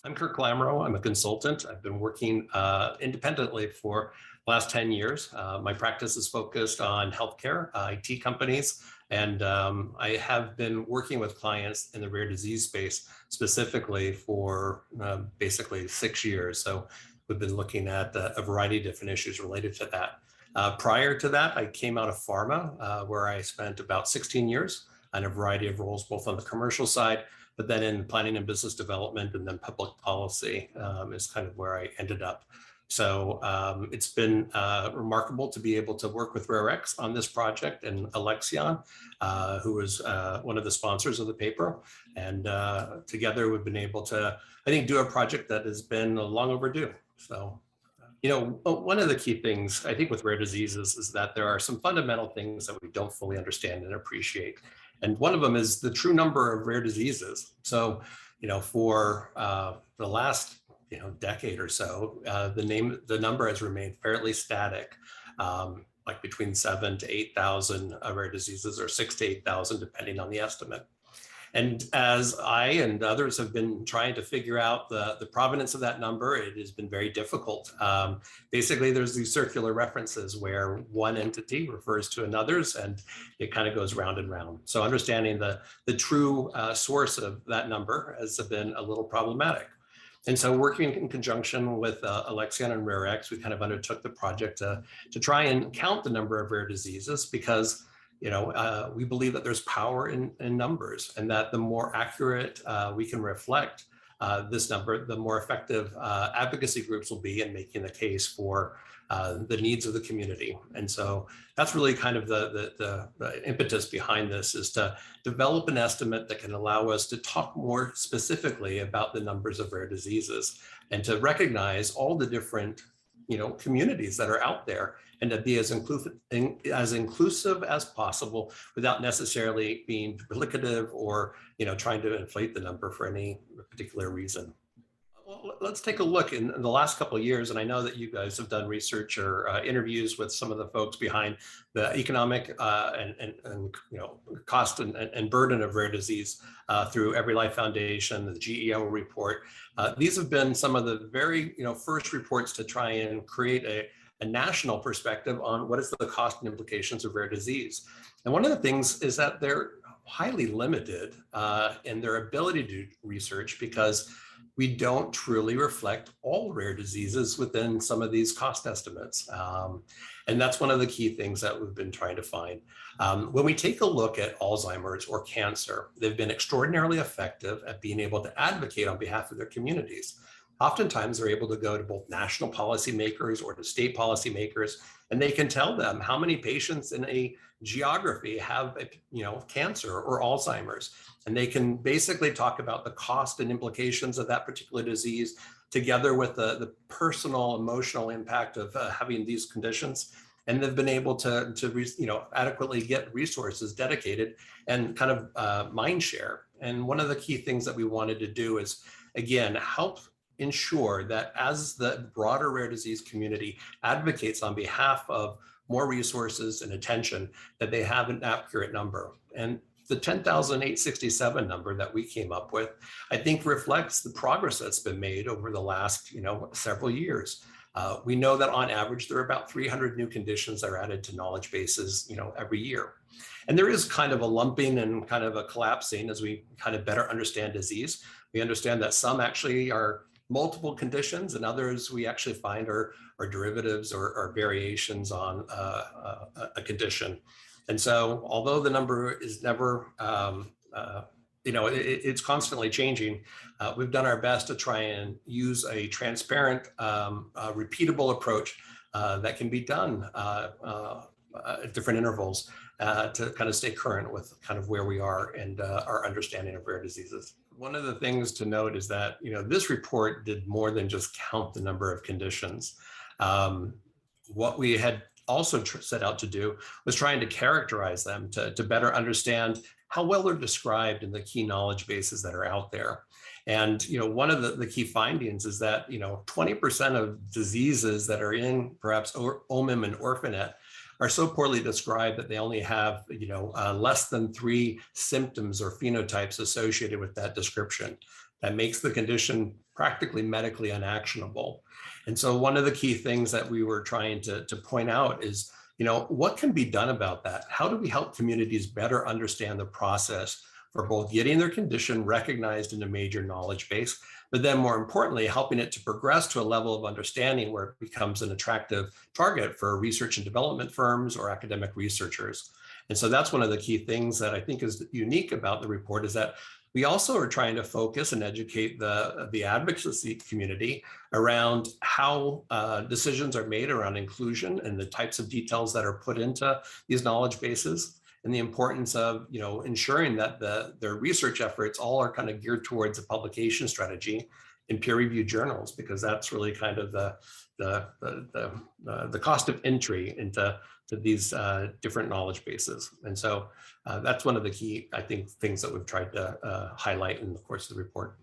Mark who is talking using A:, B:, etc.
A: I'm Kirk Lamoreaux. I'm a consultant. I've been working independently for the last 10 years. My practice is focused on healthcare, IT companies, and I have been working with clients in the rare disease space specifically for basically 6 years. So we've been looking at a variety of different issues related to that. Prior to that, I came out of pharma, where I spent about 16 years in a variety of roles, both on the commercial side, but then in planning and business development and then public policy is kind of where I ended up. So it's been remarkable to be able to work with RareX on this project and Alexion, who is one of the sponsors of the paper. And together we've been able to, I think, do a project that has been long overdue. So, one of the key things I think with rare diseases is that there are some fundamental things that we don't fully understand and appreciate. And one of them is the true number of rare diseases. So, for the last decade or so, the number has remained fairly static, like between 7,000 to 8,000 rare diseases, or 6,000 to 8,000, depending on the estimate. And as I and others have been trying to figure out the provenance of that number, it has been very difficult. Basically, there's these circular references where one entity refers to another's, and it kind of goes round and round. So understanding the true source of that number has been a little problematic. And so working in conjunction with Alexion and RareX, we kind of undertook the project to try and count the number of rare diseases, because we believe that there's power in numbers, and that the more accurate we can reflect this number, the more effective advocacy groups will be in making the case for the needs of the community. And so that's really kind of the impetus behind this, is to develop an estimate that can allow us to talk more specifically about the numbers of rare diseases, and to recognize all the different communities that are out there, and to be as inclusive as possible without necessarily being duplicative or trying to inflate the number for any particular reason. Well, let's take a look in the last couple of years, and I know that you guys have done research or interviews with some of the folks behind the economic and cost and burden of rare disease through Every Life Foundation, the GEO report. These have been some of the very first reports to try and create a national perspective on what is the cost and implications of rare disease. And one of the things is that they're highly limited in their ability to do research, because we don't truly reflect all rare diseases within some of these cost estimates. And that's one of the key things that we've been trying to find. When we take a look at Alzheimer's or cancer, they've been extraordinarily effective at being able to advocate on behalf of their communities. Oftentimes, they're able to go to both national policymakers or to state policymakers, and they can tell them how many patients in a geography have cancer or Alzheimer's. And they can basically talk about the cost and implications of that particular disease, together with the personal, emotional impact of having these conditions. And they've been able to adequately get resources dedicated and kind of mind share. And one of the key things that we wanted to do is, again, help ensure that as the broader rare disease community advocates on behalf of more resources and attention, that they have an accurate number. And the 10,867 number that we came up with, I think, reflects the progress that's been made over the last several years. We know that on average, there are about 300 new conditions that are added to knowledge bases every year. And there is kind of a lumping and kind of a collapsing as we kind of better understand disease. We understand that some actually are multiple conditions, and others we actually find are derivatives or variations on a condition. And so, although the number is never, it's constantly changing, we've done our best to try and use a transparent, repeatable approach that can be done at different intervals to kind of stay current with kind of where we are and our understanding of rare diseases. One of the things to note is that this report did more than just count the number of conditions. What we had also set out to do was trying to characterize them to better understand how well they're described in the key knowledge bases that are out there. And one of the key findings is that 20% of diseases that are in perhaps OMIM and Orphanet are so poorly described that they only have, less than 3 symptoms or phenotypes associated with that description. That makes the condition practically medically unactionable. And so one of the key things that we were trying to point out is, what can be done about that? How do we help communities better understand the process for both getting their condition recognized in a major knowledge base, but then more importantly, helping it to progress to a level of understanding where it becomes an attractive target for research and development firms or academic researchers. And so that's one of the key things that I think is unique about the report, is that we also are trying to focus and educate the advocacy community around how decisions are made around inclusion and the types of details that are put into these knowledge bases, and the importance of ensuring that their research efforts all are kind of geared towards a publication strategy in peer-reviewed journals, because that's really kind of the cost of entry into these different knowledge bases. And so that's one of the key, I think, things that we've tried to highlight in the course of the report.